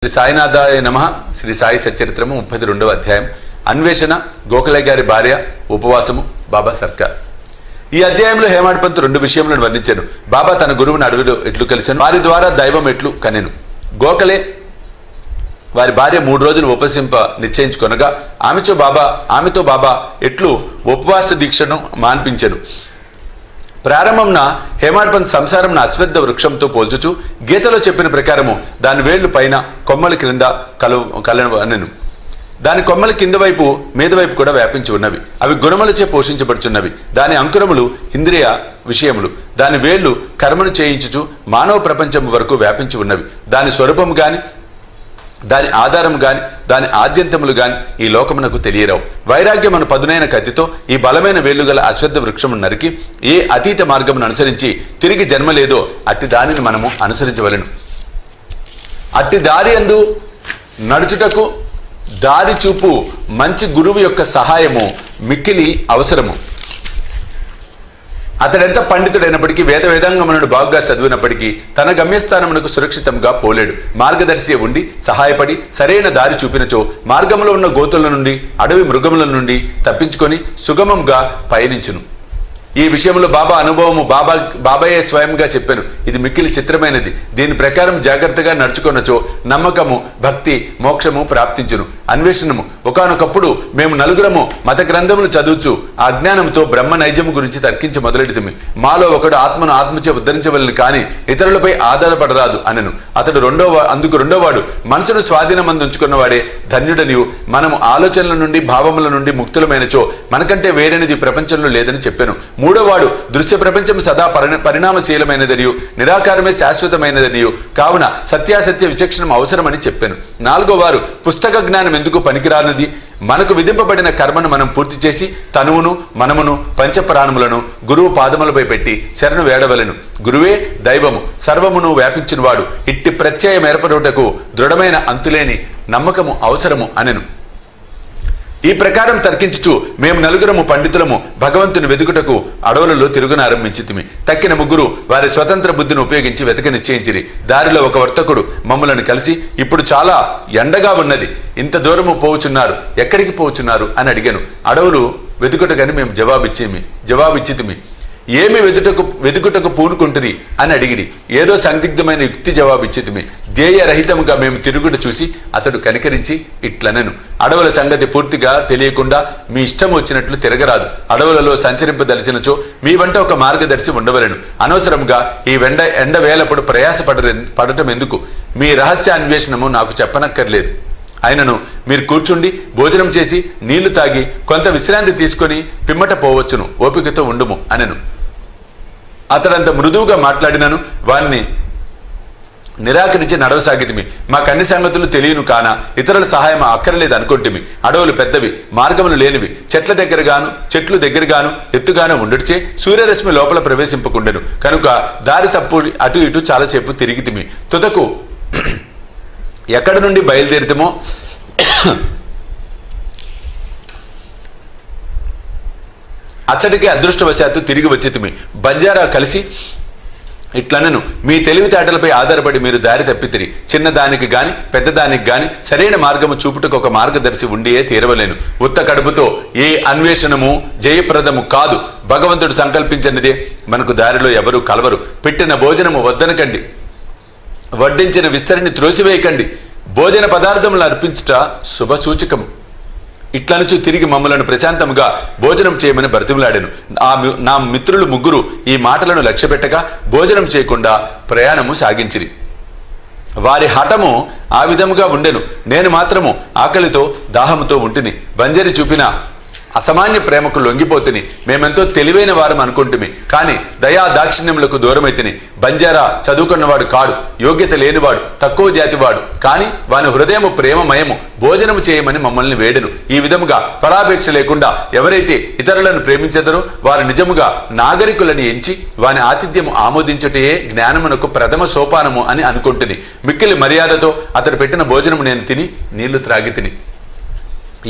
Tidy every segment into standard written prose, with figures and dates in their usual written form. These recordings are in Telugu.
శ్రీ సాయినాథాయ నమః. శ్రీ సాయి సచరిత్రము 32వ అధ్యాయం. అన్వేషణ, గోఖలే గారి భార్య, ఉపవాసము, బాబా సర్కార్. ఈ అధ్యాయంలో హేమాడ్ పంత్ 2 విషయములను వర్ణించాను. బాబా తన గురువుని అడవిలో ఎట్లు కలిసాను, వారి ద్వారా దైవం ఎట్లు కనెను. గోఖలే వారి భార్య 3 రోజులు ఉపసింప నిశ్చయించుకొనగా ఆమెతో బాబా ఎట్లు ఉపవాస దీక్షను మాన్పించెను. ప్రారంభంన హేమాడ్ పంత్ సంసారంను అశ్వత్థ వృక్షంతో పోల్చుచు గీతలో చెప్పిన ప్రకారము దాని వేళ్లు పైన, కొమ్మల క్రింద కలవనెను. దాని కొమ్మల కింద వైపు మీద వైపు కూడా వ్యాపించి ఉన్నవి. అవి గుణములచే పోషించబడుచున్నవి. దాని అంకురములు ఇంద్రియ విషయములు. దాని వేళ్లు కర్మను చేయించుచు మానవ ప్రపంచం వరకు వ్యాపించి ఉన్నవి. దాని స్వరూపము గాని, దాని ఆధారం గాని, దాని ఆద్యంతములు గాని ఈ లోకమునకు తెలియరావు. వైరాగ్యమును పదునైన కత్తితో ఈ బలమైన వేళ్లుగల అశ్వత్థ వృక్షమును నరికి ఏ అతీత మార్గమును అనుసరించి తిరిగి జన్మ లేదో అట్టి దానిని మనము అనుసరించవలెను. అట్టి దారి అందు నడుచుటకు దారి చూపు మంచి గురువు యొక్క సహాయము మిక్కిలి అవసరము. అతడెంత పండితుడైనప్పటికీ, వేదాంగములను బాగుగా చదివినప్పటికీ తన గమ్యస్థానమునకు సురక్షితంగా పోలేడు. మార్గదర్శి ఉండి సహాయపడి సరైన దారి చూపినచో మార్గంలో ఉన్న గోతుల నుండి, అడవి మృగముల నుండి తప్పించుకొని సుగమంగా పయనించును. ఈ విషయంలో బాబా అనుభవము బాబాయే స్వయంగా చెప్పాను. ఇది మిక్కిలి చిత్రమైనది. దీని ప్రకారం జాగ్రత్తగా నడుచుకొనచో నమ్మకము, భక్తి, మోక్షము ప్రాప్తించును. అన్వేషణము. ఒకానొకప్పుడు మేము నలుగురము మత గ్రంథములు చదువుచు ఆ అజ్ఞానంతో బ్రహ్మ నైజము గురించి తర్కించి మొదలెడితిమి. మాలో ఒకడు ఆత్మను ఆత్మచే ఉద్ధరించవలని కానీ ఇతరులపై ఆధారపడరాదు అనెను. అందుకు రెండోవాడు, మనసును స్వాధీనమందుంచుకున్నవాడే ధన్యుడనియు, మనము ఆలోచనల నుండి, భావముల నుండి ముక్తులమైనచో మనకంటే వేరైనది ప్రపంచంలో లేదని చెప్పాను. మూడోవాడు, దృశ్య ప్రపంచం సదా పరిణామశీలమైనదనియు, నిరాకారమే శాశ్వతమైనదనియు, కావున సత్యాసత్య విచక్షణం అవసరమని చెప్పాను. నాలుగో వారు, పుస్తక జ్ఞానం ఎందుకు పనికిరానిది, మనకు విధింపబడిన కర్మను మనం పూర్తి చేసి తనువును, మనమును, పంచప్రాణములను గురువు పాదములపై పెట్టి శరణు వేడవలెను. గురువే దైవము, సర్వమును వ్యాపించినవాడు. ఇట్టి ప్రత్యయం ఏర్పడుటకు దృఢమైన అంతులేని నమ్మకము అవసరము అనెను. ఈ ప్రకారం తర్కించుచు మేము నలుగురము పండితులము భగవంతుని వెతుకుటకు అడవులలో తిరుగునారంభించితిమి. తక్కిన ముగ్గురు వారి స్వతంత్ర బుద్ధిని ఉపయోగించి వెతక నిశ్చయించిరి. దారిలో ఒక వర్తకుడు మమ్ములను కలిసి, ఇప్పుడు చాలా ఎండగా ఉన్నది, ఇంత దూరము పోవుచున్నారు, ఎక్కడికి పోవుచున్నారు అని అడిగాను. అడవులు వెతుకుటకని మేము జవాబిచ్చితిమి. ఏమి వెతుకుటకు పూనుకుంటురి అని అడిగిడి. ఏదో సందిగ్ధమైన యుక్తి జవాబిచ్చితిమి. ధ్యేయరహితముగా మేము తిరుగుట చూసి అతడు కనికరించి ఇట్లనెను, అడవుల సంగతి పూర్తిగా తెలియకుండా మీ ఇష్టం వచ్చినట్లు తిరగరాదు. అడవులలో సంచరింపదలిచినచో మీ వంట ఒక మార్గదర్శి ఉండవలెను. అనవసరంగా ఈ ఎండ వేలప్పుడు పడటం ఎందుకు? మీ రహస్య అన్వేషణము నాకు చెప్పనక్కర్లేదు. అయినను మీరు కూర్చుండి భోజనం చేసి నీళ్లు తాగి కొంత విశ్రాంతి తీసుకొని పిమ్మట పోవచ్చును, ఓపికతో ఉండుము అనెను. అతడంత మృదువుగా మాట్లాడినను వారిని నిరాకరించి నడవసాగితిమి. మాకన్ని సంగతులు తెలియను కాన ఇతరుల సహాయం అక్కర్లేదు అనుకుంటుమి. అడవులు పెద్దవి, మార్గములు లేనివి, చెట్లు దగ్గరగాను ఎత్తుగాను ఉండుడిచే సూర్యరశ్మి లోపల ప్రవేశింపకుండెను. కనుక దారి తప్పు అటు ఇటు చాలాసేపు తిరిగితిమి. తుదకు ఎక్కడి నుండి బయలుదేరితమో అచ్చటికే అదృష్టవశాత్తు తిరిగి వచ్చితిమి. బంజారా కలిసి ఇట్లనను, మీ తెలివితేటలపై ఆధారపడి మీరు దారి తప్పితిరి. చిన్నదానికి గాని పెద్దదానికి గాని సరైన మార్గము చూపుటకు ఒక మార్గదర్శి ఉండియే తీరవలేను. ఉత్త కడుపుతో ఏ అన్వేషణము జయప్రదము కాదు. భగవంతుడు సంకల్పించినదే మనకు దారిలో ఎవరూ కలవరు. పెట్టిన భోజనము వద్దనకండి, వడ్డించిన విస్తరిని త్రోసివేయకండి. భోజన పదార్థములను అర్పించుట శుభ సూచకము. ఇట్లనుచు తిరిగి మమ్మలను ప్రశాంతముగా భోజనం చేయమని బ్రతిమలాడాను. నా మిత్రులు ముగ్గురు ఈ మాటలను లక్ష్యపెట్టగా భోజనం చేయకుండా ప్రయాణము సాగించిరి. వారి హఠము ఆ విధముగా ఉండెను. నేను మాత్రము ఆకలితో దాహముతో ఉంటిని. బంజరి చూపిన అసామాన్య ప్రేమకు లొంగిపోతుని. మేమెంతో తెలివైన వారం అనుకుంటుమి, కానీ దయా దాక్షిణ్యములకు దూరమైతిని. బంజారా చదువుకున్నవాడు కాడు, యోగ్యత లేనివాడు, తక్కువ జాతివాడు, కానీ వాని హృదయము ప్రేమమయము. భోజనము చేయమని మమ్మల్ని వేడెను. ఈ విధముగా ఫలాపేక్ష లేకుండా ఎవరైతే ఇతరులను ప్రేమించెదరో వారు నిజముగా నాగరికులని ఎంచి వాని ఆతిథ్యము ఆమోదించుటయే జ్ఞానమునకు ప్రథమ సోపానము అని అనుకుంటుని. మిక్కిలి మర్యాదతో అతడు పెట్టిన భోజనము నేను తిని నీళ్లు త్రాగి తిని.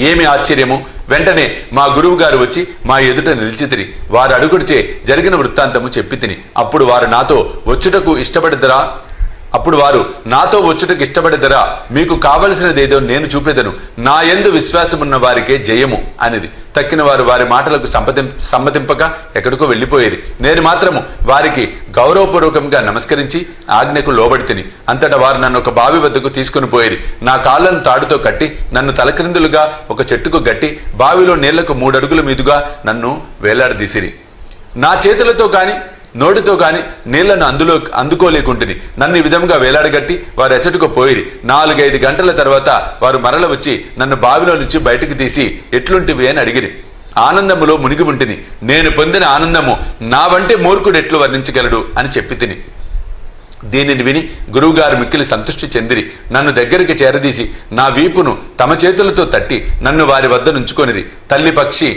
ఏమి ఆశ్చర్యము! వెంటనే మా గురువు గారు వచ్చి మా ఎదుట నిలిచితిరి. వారు అడుగుడిచే జరిగిన వృత్తాంతము చెప్పి తిని. అప్పుడు వారు నాతో, వచ్చుటకు ఇష్టపడదరా అప్పుడు వారు, నాతో వచ్చుటకు ఇష్టపడదరా, మీకు కావలసినదేదో నేను చూపెదను, నా యందు విశ్వాసమున్న వారికే జయము అనిది. తక్కిన వారు వారి మాటలకు సమ్మతింపక ఎక్కడికో వెళ్ళిపోయేది. నేను మాత్రము వారికి గౌరవపూర్వకంగా నమస్కరించి ఆజ్ఞకు లోబడి తిని. అంతటా వారు నన్ను ఒక బావి వద్దకు తీసుకుని పోయేది. నా కాళ్లను తాడుతో కట్టి నన్ను తలక్రిందులుగా ఒక చెట్టుకు గట్టి బావిలో నీళ్లకు 3 అడుగుల మీదుగా నన్ను వేలాడదీసిరి. నా చేతులతో కాని నోటితో కాని నీళ్లను అందుకోలేకుంటుని నన్ను ఈ విధంగా వేలాడగట్టి వారు ఎచ్చటికో పోయిరి. 4-5 గంటల తర్వాత వారు మరల వచ్చి నన్ను బావిలో నుంచి బయటికి తీసి, ఎట్లుంటివి అని అడిగిరి. ఆనందములో మునిగి ఉంటిని. నేను పొందిన ఆనందము నా వంటి మూర్ఖుడు ఎట్లు వర్ణించగలడు అని చెప్పి తిని. దీనిని విని గురువుగారు మిక్కిలి సంతృష్టి చెందిరి. నన్ను దగ్గరికి చేరదీసి నా వీపును తమ చేతులతో తట్టి నన్ను వారి వద్ద నుంచుకొనిరి. తల్లి పక్షి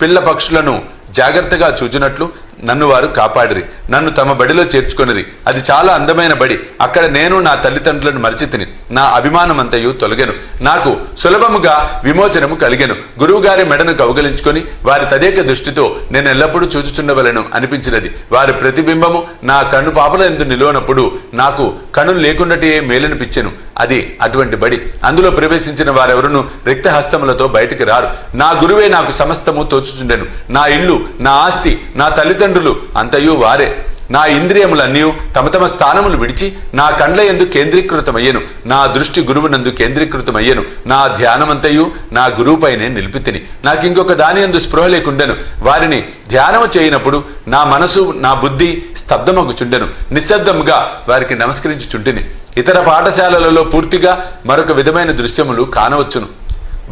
పిల్ల పక్షులను జాగ్రత్తగా చూచినట్లు నన్ను వారు కాపాడిరి. నన్ను తమ బడిలో చేర్చుకొనిరి. అది చాలా అందమైన బడి. అక్కడ నేను నా తల్లిదండ్రులను మరిచితిని. నా అభిమానమంతయు తొలగెను. నాకు సులభముగా విమోచనము కలిగెను. గురువుగారి మెడను కౌగలించుకొని వారి తదేక దృష్టితో నేను ఎల్లప్పుడూ చూచుచుండవలెను అనిపించినది. వారి ప్రతిబింబము నా కన్ను పాపల ఎందు నిలువనప్పుడు నాకు కనులు లేకుండాటే మేలనిపించెను. అది అటువంటి బడి. అందులో ప్రవేశించిన వారెవరును రిక్తహస్తములతో బయటికి రారు. నా గురువే నాకు సమస్తము తోచుచుండెను. నా ఇల్లు, నా ఆస్తి, నా తల్లిదండ్రులు అంతయు వారే. నా ఇంద్రియములన్నీ తమ తమ స్థానములు విడిచి నా కండ్ల యందు కేంద్రీకృతమయ్యను. నా దృష్టి గురువునందు కేంద్రీకృతమయ్యను. నా ధ్యానమంతయు నా గురువుపైనే నిలిపితిని. నాకు ఇంకొక దాని యందు స్పృహ లేకుండెను. వారిని ధ్యానము చేయనప్పుడు నా మనసు, నా బుద్ధి స్తబ్దమగుచుండెను. నిశ్శబ్దముగా వారికి నమస్కరించుచుంటిని. ఇతర పాఠశాలలలో పూర్తిగా మరొక విధమైన దృశ్యములు కానవచ్చును.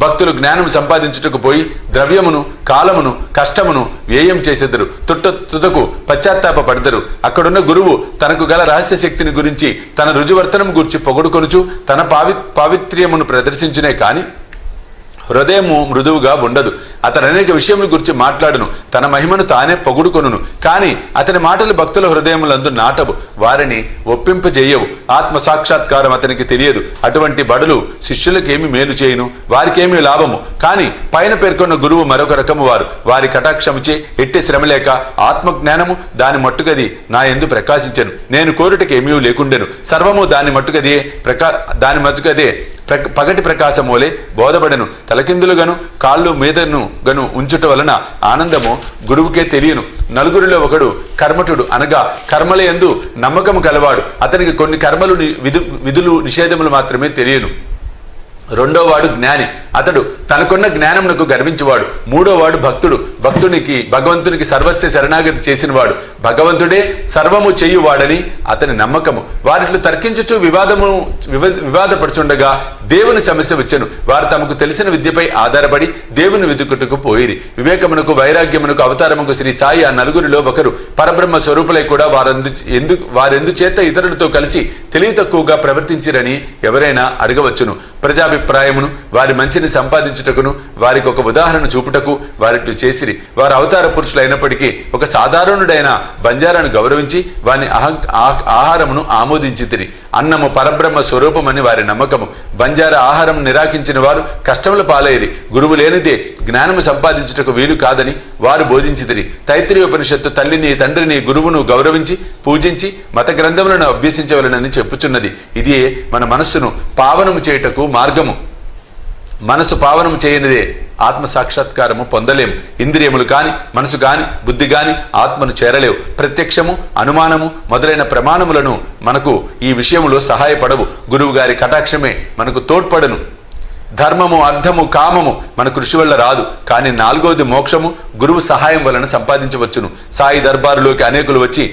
భక్తులు జ్ఞానం సంపాదించుటకు పోయి ద్రవ్యమును, కాలమును, కష్టమును వ్యయం చేసెదరు. తుదకు పశ్చాత్తాప పడదరు. అక్కడున్న గురువు తనకు గల రహస్య శక్తిని గురించి, తన రుజువర్తనం గురించి పొగడుకొనుచు తన పావిత్ర్యమును ప్రదర్శించునే కాని హృదయము మృదువుగా ఉండదు. అతను అనేక విషయముల గురించి మాట్లాడును. తన మహిమను తానే పొగుడుకొనును. కానీ అతని మాటలు భక్తుల హృదయములందు నాటవు. వారిని ఒప్పింపజేయవు. ఆత్మ సాక్షాత్కారం అతనికి తెలియదు. అటువంటి బడులు శిష్యులకేమి మేలు చేయును, వారికేమీ లాభము. కానీ పైన పేర్కొన్న గురువు మరొక రకము వారు. వారి కటాక్షముచే ఎట్టి శ్రమ లేక ఆత్మజ్ఞానము దాని మట్టుగది నా యందు ప్రకాశించెను. నేను కోరుటకి ఏమీ లేకుండెను. సర్వము దాని మట్టుకదే పగటి ప్రకాశం వలె బోధపడను. తలకిందులుగాను కాళ్ళు మీదను గను ఉంచుట వలన ఆనందము గురువుకే తెలియను. నలుగురిలో ఒకడు కర్మఠుడు, అనగా కర్మల యందు నమ్మకము కలవాడు. అతనికి కొన్ని కర్మలు విధులు నిషేధములు మాత్రమే తెలియను. రెండోవాడు జ్ఞాని. అతడు తనకున్న జ్ఞానమునకు గర్వించువాడు. మూడోవాడు భక్తుడు. భగవంతునికి సర్వస్వ శరణాగతి చేసినవాడు. భగవంతుడే సర్వము చేయువాడని అతని నమ్మకము. వారిట్లు తర్కించుచు వివాదపడుచుండగా దేవుని సమస్య వచ్చెను. వారు తమకు తెలిసిన విద్యపై ఆధారపడి దేవుని వెతుకుటకు పోయిరి. వివేకమునకు, వైరాగ్యమునకు అవతారముకు శ్రీ సాయి ఆ నలుగురిలో ఒకరు. పరబ్రహ్మ స్వరూపులై కూడా వారెందుచేత ఇతరులతో కలిసి తెలివి తక్కువగా ప్రవర్తించిరని ఎవరైనా అడగవచ్చును. ప్రజాభిప్రాయమును, వారి మంచిని సంపాదించుటకును, వారికి ఒక ఉదాహరణ చూపుటకు వారిట్లు చేసిరి. వారు అవతార పురుషులు అయినప్పటికీ ఒక సాధారణుడైన బంజారాను గౌరవించి వాని ఆహారమును ఆమోదించితిరి. అన్నము పరబ్రహ్మ స్వరూపమని వారి నమ్మకము. బంజారా ఆహారం నిరాకించిన వారు కష్టముల పాలైరి. గురువు లేనిదే జ్ఞానము సంపాదించుటకు వీలు కాదని వారు బోధించితిరి. తైత్రీయోపనిషత్తు తల్లిని, తండ్రిని, గురువును గౌరవించి పూజించి మత గ్రంథములను అభ్యసించవలనని చెప్పుచున్నది. ఇదే మన మనస్సును పావనము చేయుటకు మార్గము. మనసు పావనము చేయనిదే ఆత్మ సాక్షాత్కారము పొందలేము. ఇంద్రియములు కాని, మనసు కాని, బుద్ధి కాని ఆత్మను చేరలేవు. ప్రత్యక్షము, అనుమానము మొదలైన ప్రమాణములను మనకు ఈ విషయములో సహాయపడవు. గురువు గారి కటాక్షమే మనకు తోడ్పడను. ధర్మము, అర్థము, కామము మన కృషి వల్ల రాదు. కానీ 4వది మోక్షము గురువు సహాయం వలన సంపాదించవచ్చును. సాయి దర్బారులోకి అనేకులు వచ్చి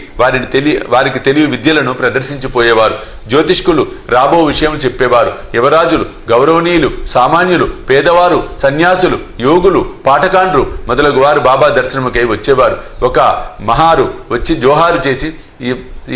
వారికి తెలియ విద్యలను ప్రదర్శించిపోయేవారు. జ్యోతిష్కులు రాబో విషయం చెప్పేవారు. యువరాజులు, గౌరవనీయులు, సామాన్యులు, పేదవారు, సన్యాసులు, యోగులు, పాఠకాండ్రు మొదలగు వారు బాబా దర్శనముకై వచ్చేవారు. ఒక మహారు వచ్చి జోహారు చేసి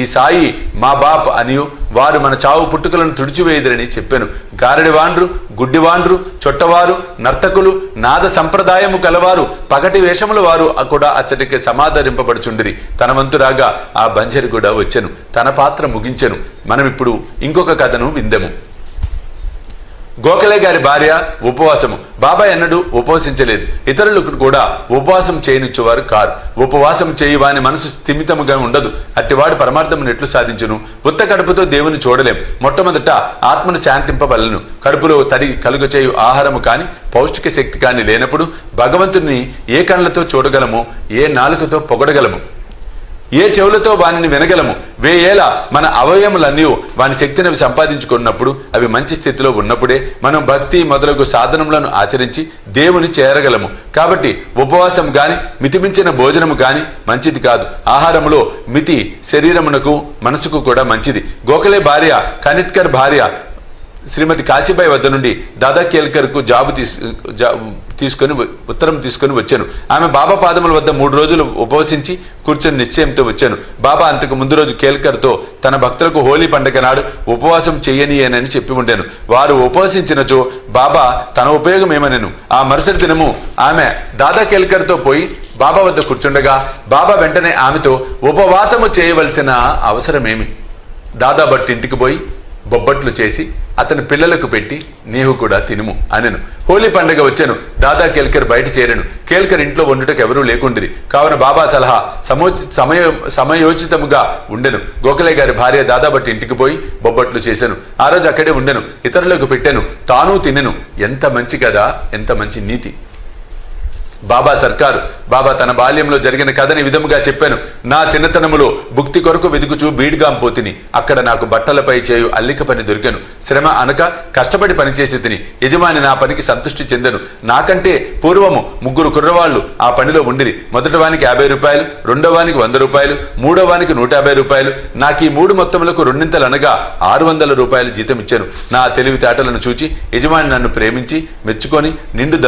ఈ సాయి మా బాప్ అనియు వారు మన చావు పుట్టుకలను తుడిచివేయుదరని చెప్పాను. గారడివాండ్రు, గుడ్డివాండ్రు, చొట్టవారు, నర్తకులు, నాద సంప్రదాయము కలవారు, పగటి వేషముల వారు కూడా అచ్చటికి సమాదరింపబడుచుండిరి. తన వంతురాగా ఆ బంజరి కూడా వచ్చెను. తన పాత్ర ముగించెను. మనం ఇప్పుడు ఇంకొక కథను విందెము. గోఖలే గారి భార్య ఉపవాసము. బాబా ఎన్నడూ ఉపవసించలేదు. ఇతరులకు కూడా ఉపవాసం చేయనిచ్చేవారు కారు. ఉపవాసం చేయి వాని మనసు స్థిమితముగా ఉండదు. అట్టివాడు పరమార్థమును ఎట్లు సాధించును? ఉత్త కడుపుతో దేవుని చూడలేం. మొట్టమొదట ఆత్మను శాంతింపబలను. కడుపులో తడి కలుగచేయు ఆహారము కాని పౌష్టిక శక్తి కాని లేనప్పుడు భగవంతుని ఏ కళ్ళతో చూడగలము? ఏ నాలుకతో పొగడగలము? ఏ చెవులతో వానిని వినగలము? వేయేలా మన అవయములన్నీ వాని శక్తిని సంపాదించుకున్నప్పుడు, అవి మంచి స్థితిలో ఉన్నప్పుడే మనం భక్తి మొదలగు సాధనములను ఆచరించి దేవుని చేరగలము. కాబట్టి ఉపవాసం గాని మితిమించిన భోజనము గాని మంచిది కాదు. ఆహారములో మితి శరీరమునకు మనసుకు కూడా మంచిది. గోఖలే భార్య కనిట్కర్ భార్య శ్రీమతి కాశీబాయి వద్ద నుండి దాదా కేల్కర్కు ఉత్తరం తీసుకొని వచ్చాను. ఆమె బాబా పాదముల వద్ద 3 రోజులు ఉపవసించి కూర్చొని నిశ్చయంతో వచ్చాను. బాబా అంతకు ముందు రోజు కేల్కర్తో తన భక్తులకు హోలీ పండగ నాడు ఉపవాసం చెయ్యనియనని చెప్పి ఉండేను. వారు ఉపవసించినచో బాబా తన ఉపయోగం ఏమనెను. ఆ మరుసటి దినము ఆమె దాదా కేల్కర్తో పోయి బాబా వద్ద కూర్చుండగా బాబా వెంటనే ఆమెతో ఉపవాసము చేయవలసిన అవసరమేమి? దాదా భట్ ఇంటికి పోయి బొబ్బట్లు చేసి అతని పిల్లలకు పెట్టి నీవు కూడా తినుము అనెను. హోలీ పండగ వచ్చాను. దాదా కేల్కర్ బయట చేరాను. కేల్కర్ ఇంట్లో వండుటకు ఎవరూ లేకుండిరి. కావున బాబా సలహా సమయోచితముగా ఉండెను. గోఖలే గారి భార్య దాదా భట్ ఇంటికి పోయి బొబ్బట్లు చేశాను. ఆ రోజు అక్కడే ఉండెను. ఇతరులకు పెట్టాను. తాను తినెను. ఎంత మంచి కదా, ఎంత మంచి నీతి! బాబా సర్కారు. బాబా తన బాల్యంలో జరిగిన కథని విధముగా చెప్పాను. నా చిన్నతనములో భుక్తి కొరకు వెదుకుచూ బీడ్గాం పోతిని. అక్కడ నాకు బట్టలపై చేయు అల్లిక పని దొరికెను. శ్రమ అనక కష్టపడి పనిచేసి తిని యజమాని నా పనికి సంతృష్టి చెందెను. నాకంటే పూర్వము 3 కుర్రవాళ్లు ఆ పనిలో ఉండిరి. మొదటివానికి 50 రూపాయలు, రెండోవానికి 100 రూపాయలు, మూడోవానికి 150 రూపాయలు. నాకు ఈ 3 మొత్తములకు రెండింతలు అనగా 600 రూపాయలు జీతం ఇచ్చాను. నా తెలివితేటలను చూచి యజమాని నన్ను ప్రేమించి మెచ్చుకొని నిండు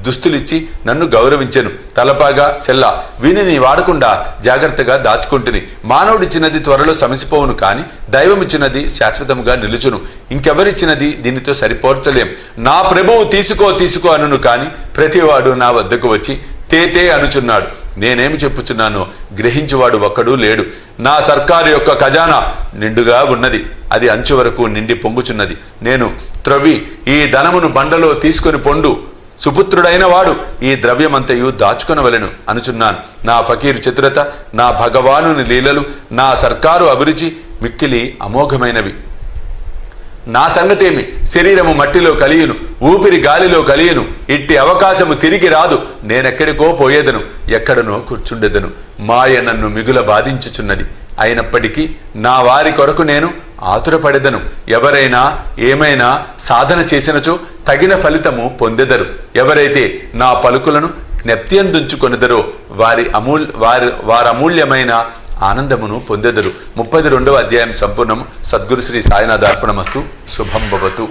దుస్తులిచ్చి నన్ను గౌరవించెను. తలపాగా సెల్ల వీనిని వాడకుండా జాగ్రత్తగా దాచుకుంటుని. మానవుడిచ్చినది త్వరలో సమసిపోవును, కాని దైవమిచ్చినది శాశ్వతముగా నిలుచును. ఇంకెవరిచ్చినది దీనితో సరిపోర్చలేం. నా ప్రభువు తీసుకో అనును, కాని ప్రతివాడు నా వద్దకు వచ్చి తేతే అనుచున్నాడు. నేనేమి చెప్పుచున్నానో గ్రహించువాడు ఒక్కడూ లేడు. నా సర్కారు యొక్క ఖజానా నిండుగా ఉన్నది. అది అంచు వరకు నిండి పొంగుచున్నది. నేను త్రవ్వి ఈ ధనమును బండలో తీసుకొని పొండు. సుపుత్రుడైన వాడు ఈ ద్రవ్యమంతయు దాచుకొనవలెను అనుచున్నాను. నా ఫకీరు చతురత, నా భగవానుని లీలలు, నా సర్కారు అభిరుచి మిక్కిలి అమోఘమైనవి. నా సంగతేమి? శరీరము మట్టిలో కలియును, ఊపిరి గాలిలో కలియును. ఇట్టి అవకాశము తిరిగి రాదు. నేనెక్కడికో పోయేదను, ఎక్కడనో కూర్చుండెదను. మాయ నన్ను మిగుల బాధించుచున్నది. అయినప్పటికీ నా వారి కొరకు నేను ఆతురపడెదను. ఎవరైనా ఏమైనా సాధన చేసినచో తగిన ఫలితము పొందెదరు. ఎవరైతే నా పలుకులను జ్ఞప్తియందుంచుకొనెదరో వారి అమూల్యమైన ఆనందమును పొందెదరు. 32వ అధ్యాయం సంపూర్ణం. సద్గురు శ్రీ సాయినాథ అర్పణమస్తు. శుభం భవతు.